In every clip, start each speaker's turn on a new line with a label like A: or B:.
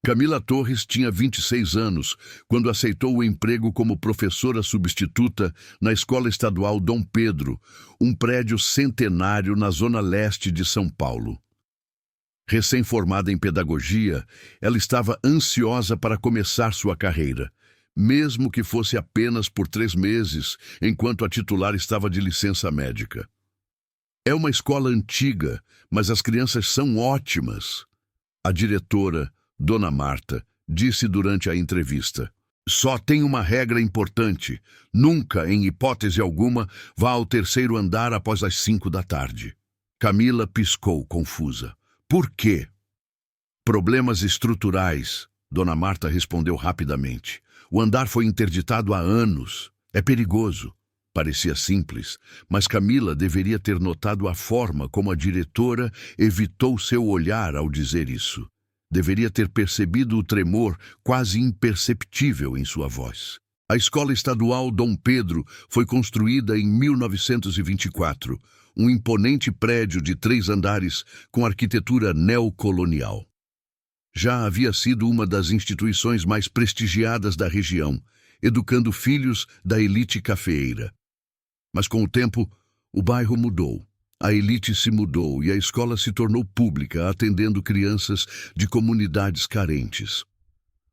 A: Camila Torres tinha 26 anos quando aceitou o emprego como professora substituta na Escola Estadual Dom Pedro, um prédio centenário na zona leste de São Paulo. Recém-formada em pedagogia, ela estava ansiosa para começar sua carreira, mesmo que fosse apenas por 3 meses, enquanto a titular estava de licença médica. É uma escola antiga, mas as crianças são ótimas. A diretora, Dona Marta, disse durante a entrevista: "Só tem uma regra importante. Nunca, em hipótese alguma, vá ao 3º andar após as 5 da tarde. Camila piscou, confusa. "Por quê?" "Problemas estruturais", Dona Marta respondeu rapidamente. "O andar foi interditado há anos. É perigoso." Parecia simples, mas Camila deveria ter notado a forma como a diretora evitou seu olhar ao dizer isso. Deveria ter percebido o tremor quase imperceptível em sua voz. A Escola Estadual Dom Pedro foi construída em 1924, um imponente prédio de 3 andares com arquitetura neocolonial. Já havia sido uma das instituições mais prestigiadas da região, educando filhos da elite cafeeira. Mas com o tempo, o bairro mudou. A elite se mudou e a escola se tornou pública, atendendo crianças de comunidades carentes.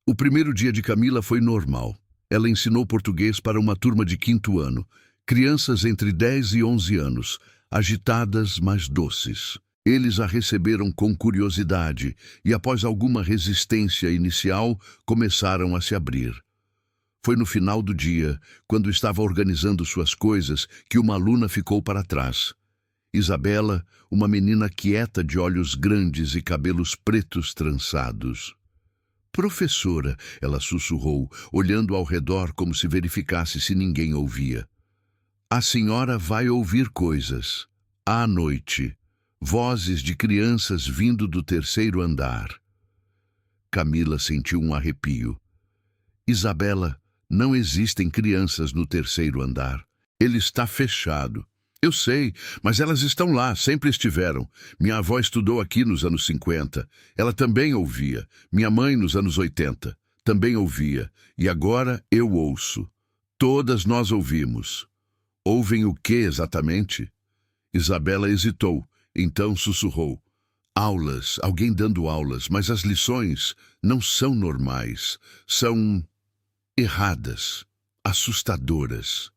A: O primeiro dia de Camila foi normal. Ela ensinou português para uma turma de 5º ano, crianças entre 10 e 11 anos, agitadas, mas doces. Eles a receberam com curiosidade e, após alguma resistência inicial, começaram a se abrir. Foi no final do dia, quando estava organizando suas coisas, que uma aluna ficou para trás. Isabela, uma menina quieta de olhos grandes e cabelos pretos trançados. "Professora", ela sussurrou, olhando ao redor como se verificasse se ninguém ouvia. "A senhora vai ouvir coisas. À noite. Vozes de crianças vindo do 3º andar." Camila sentiu um arrepio. "Isabela, não existem crianças no 3º andar. Ele está fechado." "Eu sei, mas elas estão lá, sempre estiveram. Minha avó estudou aqui nos anos 50. Ela também ouvia. Minha mãe nos anos 80. Também ouvia. E agora eu ouço. Todas nós ouvimos." "Ouvem o que exatamente?" Isabela hesitou, então sussurrou: "Aulas, alguém dando aulas, mas as lições não são normais. São erradas, assustadoras."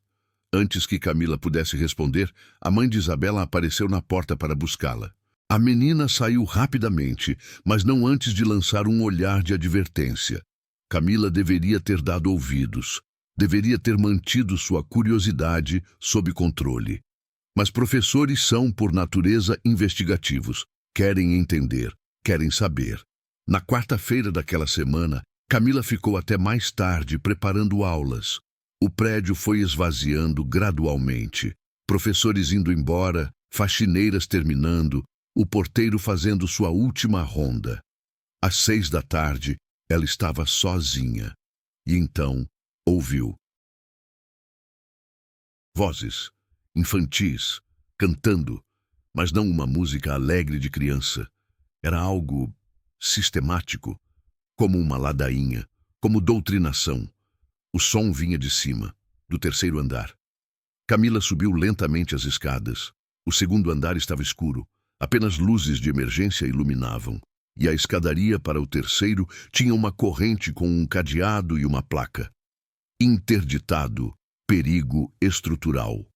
A: Antes que Camila pudesse responder, a mãe de Isabela apareceu na porta para buscá-la. A menina saiu rapidamente, mas não antes de lançar um olhar de advertência. Camila deveria ter dado ouvidos, deveria ter mantido sua curiosidade sob controle. Mas professores são, por natureza, investigativos. Querem entender, querem saber. Na quarta-feira daquela semana, Camila ficou até mais tarde preparando aulas. O prédio foi esvaziando gradualmente. Professores indo embora, faxineiras terminando, o porteiro fazendo sua última ronda. Às 6 da tarde, ela estava sozinha. E então, ouviu vozes infantis, cantando, mas não uma música alegre de criança. Era algo sistemático, como uma ladainha, como doutrinação. O som vinha de cima, do 3º andar. Camila subiu lentamente as escadas. O 2º andar estava escuro. Apenas luzes de emergência iluminavam. E a escadaria para o 3º tinha uma corrente com um cadeado e uma placa: "Interditado, perigo estrutural."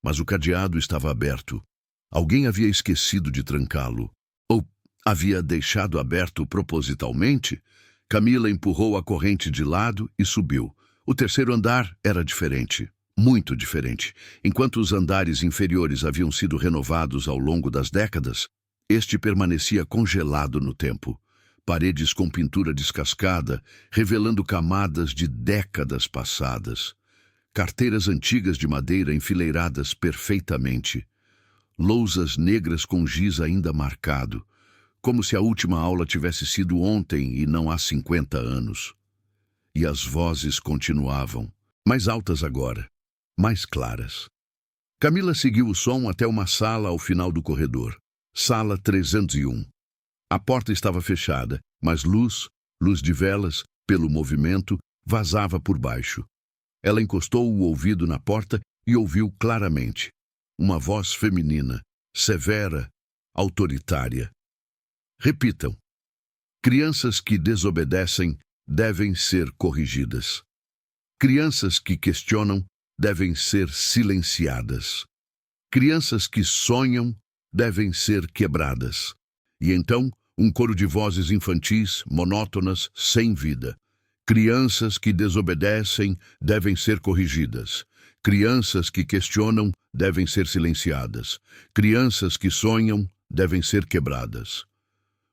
A: Mas o cadeado estava aberto. Alguém havia esquecido de trancá-lo. Ou havia deixado aberto propositalmente? Camila empurrou a corrente de lado e subiu. O 3º andar era diferente, muito diferente. Enquanto os andares inferiores haviam sido renovados ao longo das décadas, este permanecia congelado no tempo. Paredes com pintura descascada, revelando camadas de décadas passadas. Carteiras antigas de madeira enfileiradas perfeitamente. Lousas negras com giz ainda marcado, como se a última aula tivesse sido ontem e não há 50 anos. E as vozes continuavam, mais altas agora, mais claras. Camila seguiu o som até uma sala ao final do corredor. Sala 301. A porta estava fechada, mas luz de velas, pelo movimento, vazava por baixo. Ela encostou o ouvido na porta e ouviu claramente. Uma voz feminina, severa, autoritária. Repitam. Crianças que desobedecem devem ser corrigidas. Crianças que questionam devem ser silenciadas. Crianças que sonham devem ser quebradas. E então, um coro de vozes infantis, monótonas, sem vida. Crianças que desobedecem devem ser corrigidas. Crianças que questionam devem ser silenciadas. Crianças que sonham devem ser quebradas.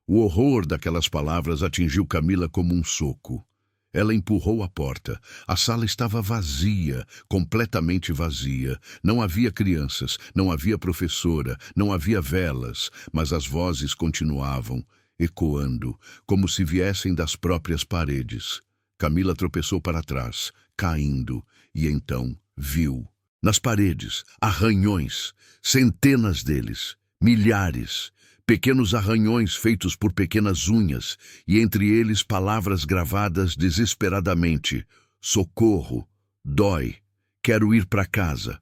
A: O horror daquelas palavras atingiu Camila como um soco. Ela empurrou a porta. A sala estava vazia, completamente vazia. Não havia crianças, não havia professora, não havia velas, mas as vozes continuavam, ecoando, como se viessem das próprias paredes. Camila tropeçou para trás, caindo, e então viu. Nas paredes, arranhões, centenas deles, milhares, pequenos arranhões feitos por pequenas unhas, e entre eles palavras gravadas desesperadamente. Socorro, dói, quero ir para casa.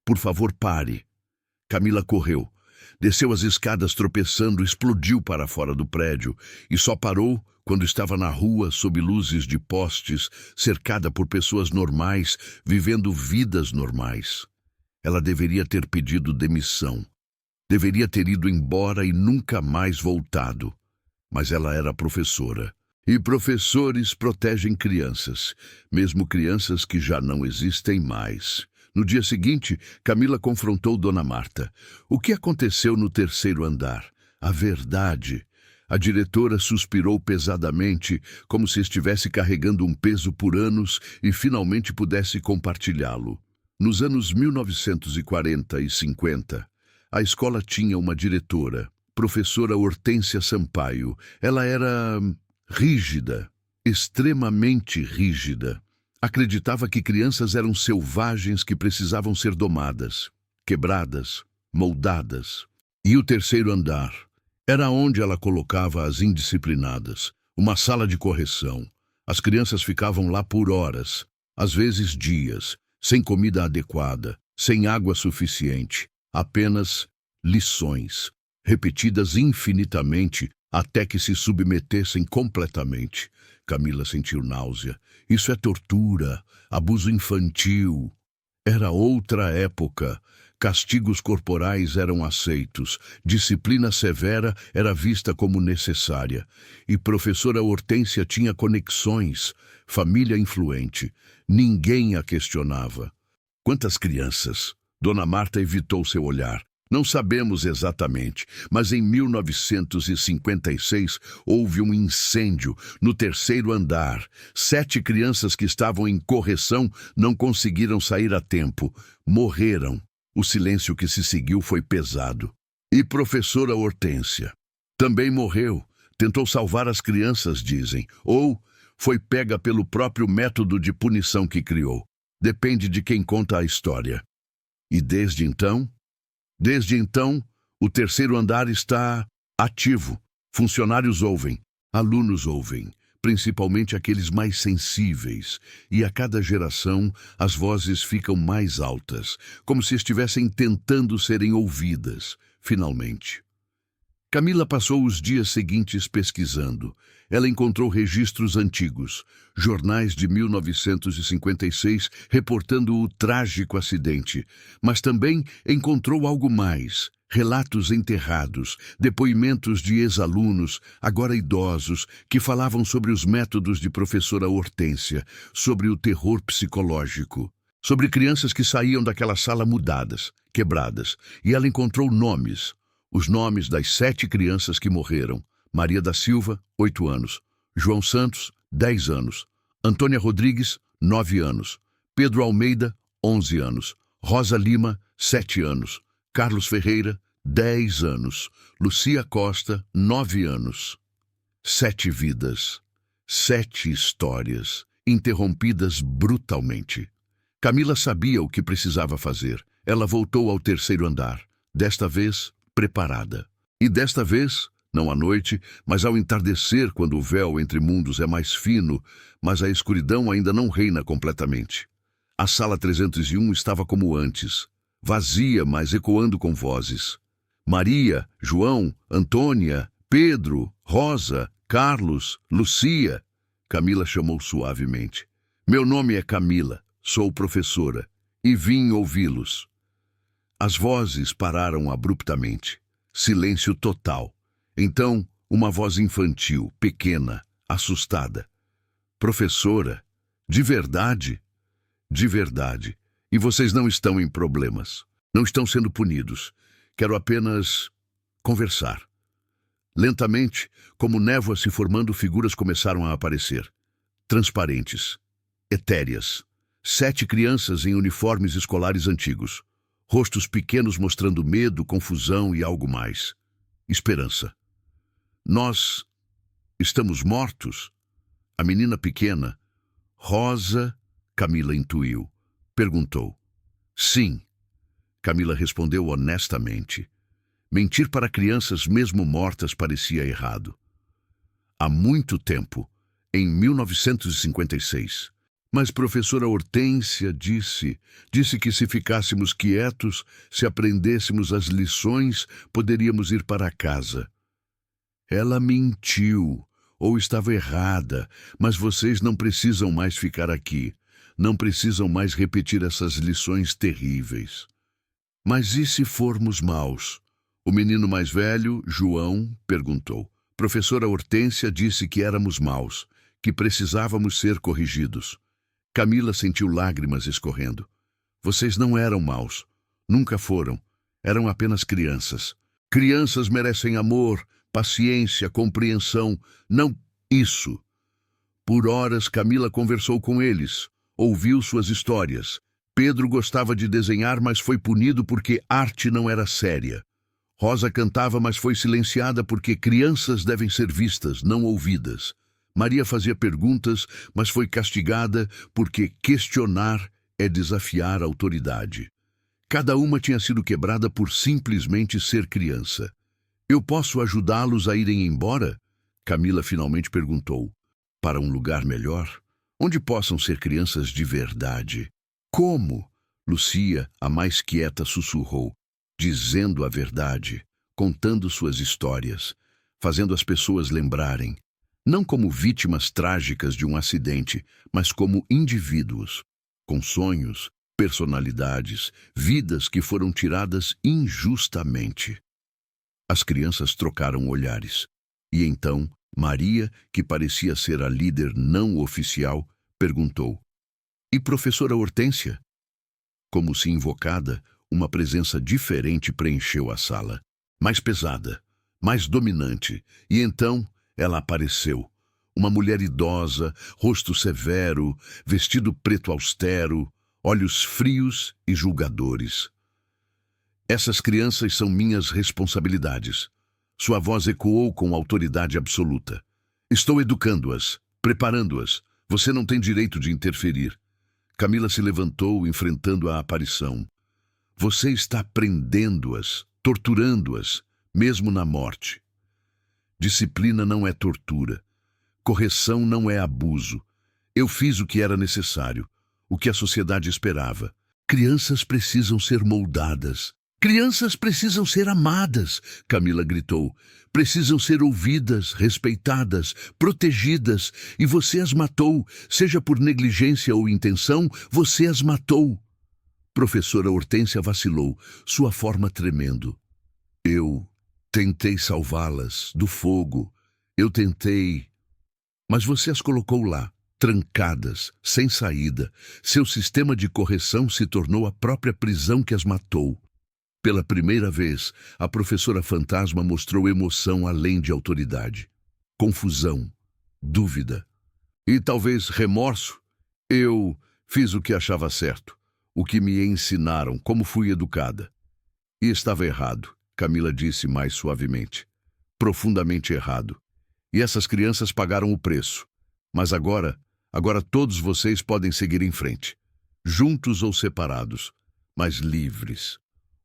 A: Por favor, pare. Camila correu. Desceu as escadas tropeçando, explodiu para fora do prédio e só parou quando estava na rua sob luzes de postes, cercada por pessoas normais, vivendo vidas normais. Ela deveria ter pedido demissão. Deveria ter ido embora e nunca mais voltado. Mas ela era professora. E professores protegem crianças, mesmo crianças que já não existem mais. No dia seguinte, Camila confrontou Dona Marta. O que aconteceu no terceiro andar? A verdade. A diretora suspirou pesadamente, como se estivesse carregando um peso por anos e finalmente pudesse compartilhá-lo. Nos anos 1940 e 50, a escola tinha uma diretora, professora Hortência Sampaio. Ela era rígida, extremamente rígida. Acreditava que crianças eram selvagens que precisavam ser domadas, quebradas, moldadas. E o terceiro andar era onde ela colocava as indisciplinadas, uma sala de correção. As crianças ficavam lá por horas, às vezes dias, sem comida adequada, sem água suficiente, apenas lições, repetidas infinitamente até que se submetessem completamente. Camila sentiu náusea. Isso é tortura, abuso infantil. Era outra época. Castigos corporais eram aceitos, disciplina severa era vista como necessária. E professora Hortência tinha conexões, família influente. Ninguém a questionava. Quantas crianças? Dona Marta evitou seu olhar. Não sabemos exatamente, mas em 1956 houve um incêndio no terceiro andar. 7 crianças que estavam em correção não conseguiram sair a tempo. Morreram. O silêncio que se seguiu foi pesado. E professora Hortência também morreu. Tentou salvar as crianças, dizem, ou foi pega pelo próprio método de punição que criou. Depende de quem conta a história. E desde então, o terceiro andar está ativo. Funcionários ouvem, alunos ouvem, principalmente aqueles mais sensíveis. E a cada geração, as vozes ficam mais altas, como se estivessem tentando serem ouvidas, finalmente. Camila passou os dias seguintes pesquisando. Ela encontrou registros antigos, jornais de 1956 reportando o trágico acidente, mas também encontrou algo mais, relatos enterrados, depoimentos de ex-alunos, agora idosos, que falavam sobre os métodos de professora Hortência, sobre o terror psicológico, sobre crianças que saíam daquela sala mudadas, quebradas, e ela encontrou nomes, os nomes das 7 crianças que morreram. Maria da Silva, 8 anos. João Santos, 10 anos. Antônia Rodrigues, 9 anos. Pedro Almeida, 11 anos. Rosa Lima, 7 anos. Carlos Ferreira, 10 anos. Lucia Costa, 9 anos. 7 vidas. 7 histórias, interrompidas brutalmente. Camila sabia o que precisava fazer. Ela voltou ao terceiro andar, desta vez preparada. E desta vez Não à noite, mas ao entardecer, quando o véu entre mundos é mais fino, mas a escuridão ainda não reina completamente. A sala 301 estava como antes, vazia, mas ecoando com vozes. Maria, João, Antônia, Pedro, Rosa, Carlos, Lucia. Camila chamou suavemente. Meu nome é Camila, sou professora, e vim ouvi-los. As vozes pararam abruptamente. Silêncio total. Então, uma voz infantil, pequena, assustada. Professora, de verdade? De verdade. E vocês não estão em problemas. Não estão sendo punidos. Quero apenas conversar. Lentamente, como névoa se formando, figuras começaram a aparecer. Transparentes. Etéreas. 7 crianças em uniformes escolares antigos. Rostos pequenos mostrando medo, confusão e algo mais. Esperança. Nós estamos mortos? A menina pequena, Rosa, Camila intuiu. Perguntou. Sim. Camila respondeu honestamente. Mentir para crianças mesmo mortas parecia errado. Há muito tempo, em 1956. Mas professora Hortência disse que se ficássemos quietos, se aprendêssemos as lições, poderíamos ir para casa. Ela mentiu, ou estava errada, mas vocês não precisam mais ficar aqui. Não precisam mais repetir essas lições terríveis. Mas e se formos maus? O menino mais velho, João, perguntou. Professora Hortência disse que éramos maus, que precisávamos ser corrigidos. Camila sentiu lágrimas escorrendo. Vocês não eram maus. Nunca foram. Eram apenas crianças. Crianças merecem amor, paciência, compreensão. Não isso. Por horas, Camila conversou com eles. Ouviu suas histórias. Pedro gostava de desenhar, mas foi punido porque arte não era séria. Rosa cantava, mas foi silenciada porque crianças devem ser vistas, não ouvidas. Maria fazia perguntas, mas foi castigada porque questionar é desafiar a autoridade. Cada uma tinha sido quebrada por simplesmente ser criança. Eu posso ajudá-los a irem embora? Camila finalmente perguntou. Para um lugar melhor? Onde possam ser crianças de verdade? Como? Lucia, a mais quieta, sussurrou, dizendo a verdade, contando suas histórias, fazendo as pessoas lembrarem. Não como vítimas trágicas de um acidente, mas como indivíduos, com sonhos, personalidades, vidas que foram tiradas injustamente. As crianças trocaram olhares. E então, Maria, que parecia ser a líder não oficial, perguntou. E professora Hortência? Como se invocada, uma presença diferente preencheu a sala. Mais pesada, mais dominante. E então ela apareceu. Uma mulher idosa, rosto severo, vestido preto austero, olhos frios e julgadores. Essas crianças são minhas responsabilidades. Sua voz ecoou com autoridade absoluta. Estou educando-as, preparando-as. Você não tem direito de interferir. Camila se levantou, enfrentando a aparição. Você está prendendo-as, torturando-as, mesmo na morte. Disciplina não é tortura. Correção não é abuso. Eu fiz o que era necessário, o que a sociedade esperava. Crianças precisam ser moldadas. Crianças precisam ser amadas, Camila gritou. Precisam ser ouvidas, respeitadas, protegidas. E você as matou, seja por negligência ou intenção, você as matou. Professora Hortência vacilou, sua forma tremendo. Eu tentei salvá-las do fogo. Eu tentei. Mas você as colocou lá, trancadas, sem saída. Seu sistema de correção se tornou a própria prisão que as matou. Pela primeira vez, a professora fantasma mostrou emoção além de autoridade. Confusão, dúvida e talvez remorso. Eu fiz o que achava certo, o que me ensinaram, como fui educada. E estava errado, Camila disse mais suavemente. Profundamente errado. E essas crianças pagaram o preço. Mas agora todos vocês podem seguir em frente. Juntos ou separados, mas livres.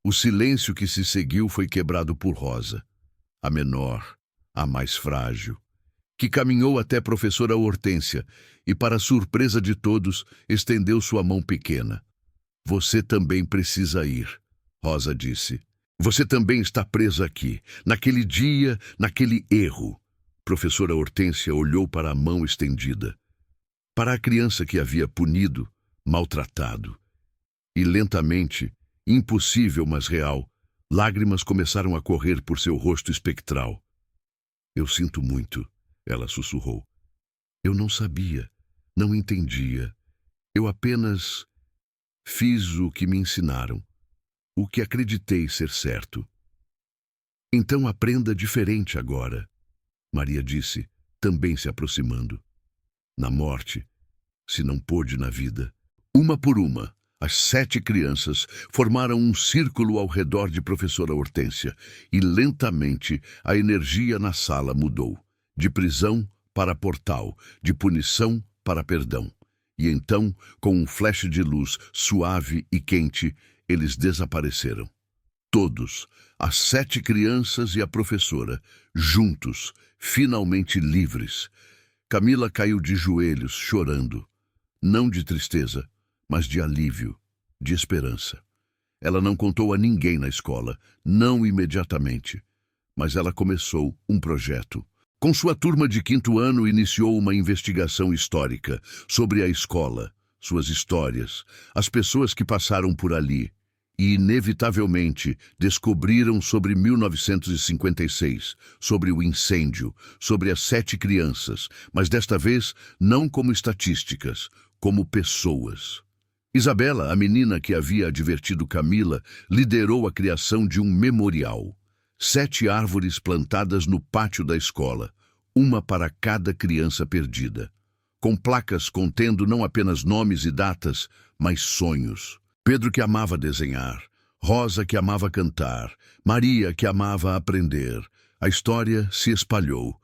A: O silêncio que se seguiu foi quebrado por Rosa, a menor, a mais frágil, que caminhou até a professora Hortência e, para surpresa de todos, estendeu sua mão pequena. Você também precisa ir, Rosa disse. Você também está presa aqui, naquele dia, naquele erro. Professora Hortência olhou para a mão estendida, para a criança que havia punido, maltratado. E lentamente, impossível mas real, lágrimas começaram a correr por seu rosto espectral. Eu sinto muito, ela sussurrou. Eu não sabia, não entendia. Eu apenas fiz o que me ensinaram, o que acreditei ser certo. Então aprenda diferente agora, Maria disse, também se aproximando. Na morte, se não pôde na vida. Uma por uma, as 7 crianças formaram um círculo ao redor de professora Hortência e lentamente a energia na sala mudou, de prisão para portal, de punição para perdão. E então, com um flash de luz suave e quente, eles desapareceram. Todos, as 7 crianças e a professora, juntos, finalmente livres. Camila caiu de joelhos, chorando. Não de tristeza, mas de alívio, de esperança. Ela não contou a ninguém na escola, não imediatamente. Mas ela começou um projeto. Com sua turma de 5º ano, iniciou uma investigação histórica sobre a escola, suas histórias, as pessoas que passaram por ali. E, inevitavelmente, descobriram sobre 1956, sobre o incêndio, sobre as 7 crianças, mas desta vez não como estatísticas, como pessoas. Isabela, a menina que havia advertido Camila, liderou a criação de um memorial. 7 árvores plantadas no pátio da escola, uma para cada criança perdida, com placas contendo não apenas nomes e datas, mas sonhos. Pedro que amava desenhar, Rosa que amava cantar, Maria que amava aprender. A história se espalhou.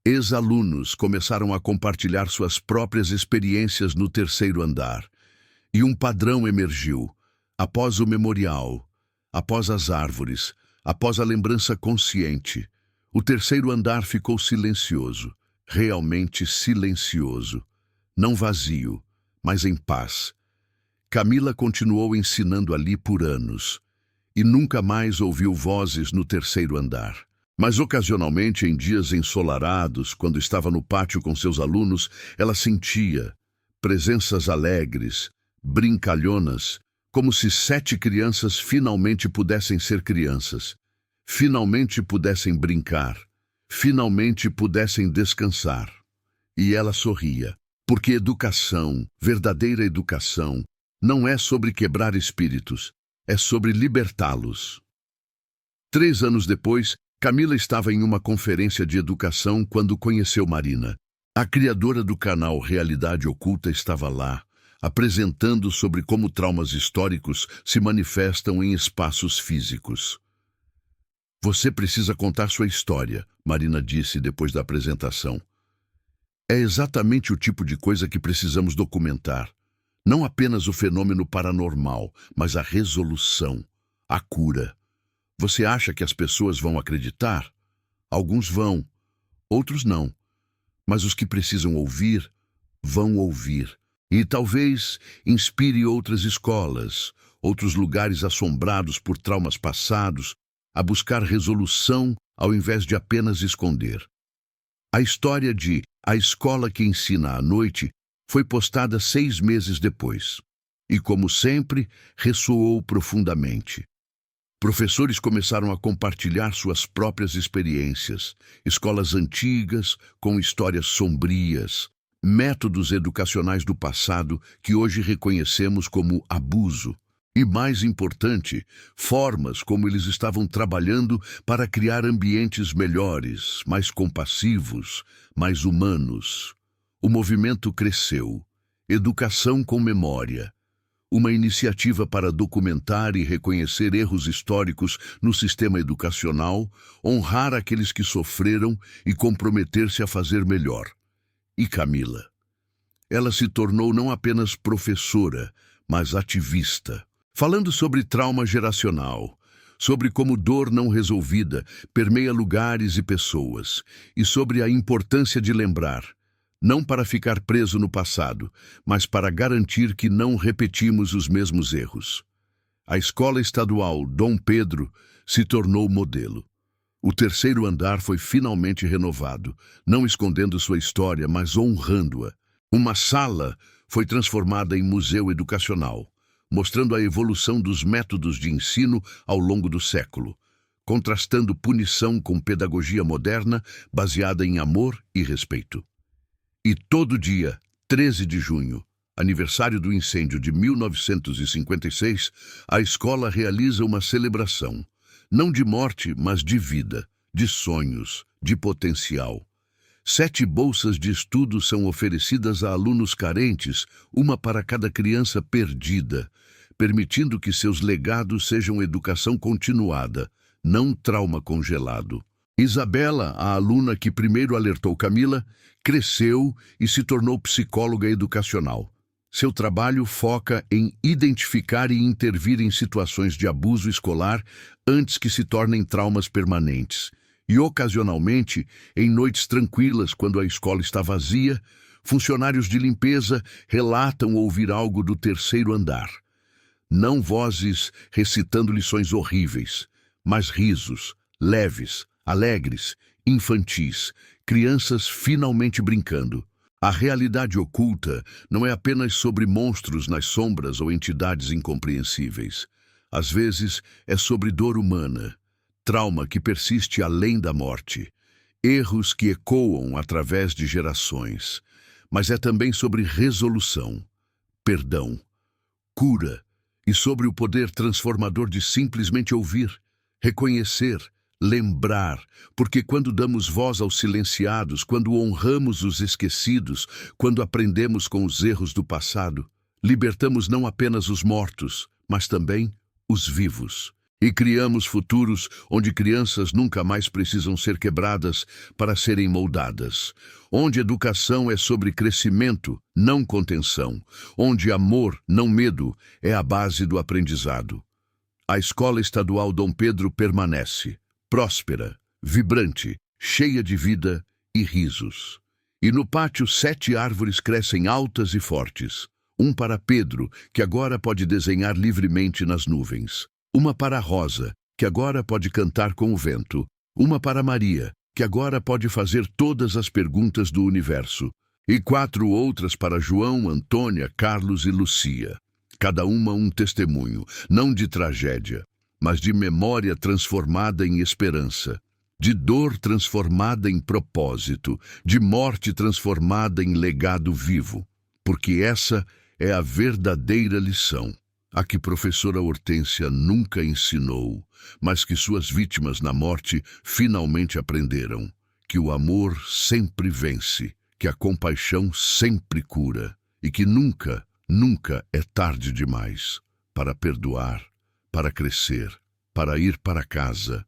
A: Ex-alunos começaram a compartilhar suas próprias experiências no 3º andar. E um padrão emergiu. Após o memorial, após as árvores, após a lembrança consciente, o 3º andar ficou silencioso, realmente silencioso. Não vazio, mas em paz. Camila continuou ensinando ali por anos e nunca mais ouviu vozes no 3º andar. Mas ocasionalmente, em dias ensolarados, quando estava no pátio com seus alunos, ela sentia presenças alegres, brincalhonas, como se 7 crianças finalmente pudessem ser crianças, finalmente pudessem brincar, finalmente pudessem descansar. E ela sorria, porque educação, verdadeira educação, não é sobre quebrar espíritos, é sobre libertá-los. 3 anos depois, Camila estava em uma conferência de educação quando conheceu Marina. A criadora do canal Realidade Oculta estava lá, apresentando sobre como traumas históricos se manifestam em espaços físicos. Você precisa contar sua história, Marina disse depois da apresentação. É exatamente o tipo de coisa que precisamos documentar. Não apenas o fenômeno paranormal, mas a resolução, a cura. Você acha que as pessoas vão acreditar? Alguns vão, outros não. Mas os que precisam ouvir, vão ouvir. E talvez inspire outras escolas, outros lugares assombrados por traumas passados, a buscar resolução ao invés de apenas esconder. A história de A Escola que Ensina à Noite foi postada 6 meses depois. E, como sempre, ressoou profundamente. Professores começaram a compartilhar suas próprias experiências, escolas antigas com histórias sombrias, métodos educacionais do passado que hoje reconhecemos como abuso. E, mais importante, formas como eles estavam trabalhando para criar ambientes melhores, mais compassivos, mais humanos. O movimento cresceu. Educação com Memória. Uma iniciativa para documentar e reconhecer erros históricos no sistema educacional, honrar aqueles que sofreram e comprometer-se a fazer melhor. E Camila? Ela se tornou não apenas professora, mas ativista. Falando sobre trauma geracional, sobre como dor não resolvida permeia lugares e pessoas, e sobre a importância de lembrar, não para ficar preso no passado, mas para garantir que não repetimos os mesmos erros. A Escola Estadual Dom Pedro se tornou modelo. O terceiro andar foi finalmente renovado, não escondendo sua história, mas honrando-a. Uma sala foi transformada em museu educacional, mostrando a evolução dos métodos de ensino ao longo do século, contrastando punição com pedagogia moderna baseada em amor e respeito. E todo dia, 13 de junho, aniversário do incêndio de 1956, a escola realiza uma celebração, não de morte, mas de vida, de sonhos, de potencial. 7 bolsas de estudo são oferecidas a alunos carentes, uma para cada criança perdida, permitindo que seus legados sejam educação continuada, não trauma congelado. Isabela, a aluna que primeiro alertou Camila, cresceu e se tornou psicóloga educacional. Seu trabalho foca em identificar e intervir em situações de abuso escolar antes que se tornem traumas permanentes. E, ocasionalmente, em noites tranquilas, quando a escola está vazia, funcionários de limpeza relatam ouvir algo do terceiro andar. Não vozes recitando lições horríveis, mas risos, leves, alegres, infantis, crianças finalmente brincando. A realidade oculta não é apenas sobre monstros nas sombras ou entidades incompreensíveis. Às vezes é sobre dor humana, trauma que persiste além da morte, erros que ecoam através de gerações. Mas é também sobre resolução, perdão, cura e sobre o poder transformador de simplesmente ouvir, reconhecer, lembrar, porque quando damos voz aos silenciados, quando honramos os esquecidos, quando aprendemos com os erros do passado, libertamos não apenas os mortos, mas também os vivos. E criamos futuros onde crianças nunca mais precisam ser quebradas para serem moldadas. Onde educação é sobre crescimento, não contenção. Onde amor, não medo, é a base do aprendizado. A Escola Estadual Dom Pedro permanece, próspera, vibrante, cheia de vida e risos. E no pátio 7 árvores crescem altas e fortes. Um para Pedro, que agora pode desenhar livremente nas nuvens. Uma para Rosa, que agora pode cantar com o vento. Uma para Maria, que agora pode fazer todas as perguntas do universo. E 4 outras para João, Antônia, Carlos e Lucia. Cada uma um testemunho, não de tragédia, mas de memória transformada em esperança, de dor transformada em propósito, de morte transformada em legado vivo. Porque essa é a verdadeira lição, a que professora Hortência nunca ensinou, mas que suas vítimas na morte finalmente aprenderam, que o amor sempre vence, que a compaixão sempre cura e que nunca, nunca é tarde demais para perdoar, para crescer, para ir para casa